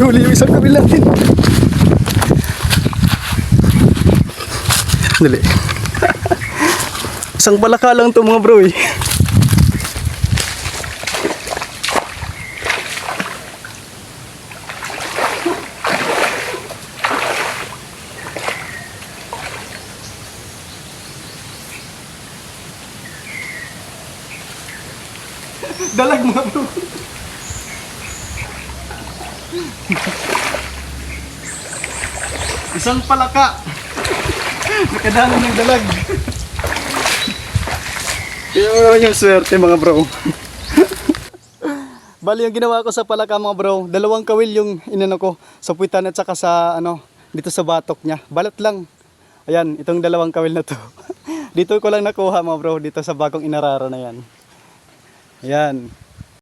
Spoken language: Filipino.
huli yung isang kawil natin. Dali. Isang palaka lang to mga bro eh. Dalag mga bro. Isang palaka. Nakadami ng dalag. Tingnan mo naman yung swerte mga bro. Bali yung ginawa ko sa palaka mga bro, dalawang kawil yung inano ko sa puwitan at saka sa ano, dito sa batok niya. Balat lang. Ayan, itong dalawang kawil na to. Dito ko lang nakuha mga bro, dito sa bagong inararo na yan. Ayan.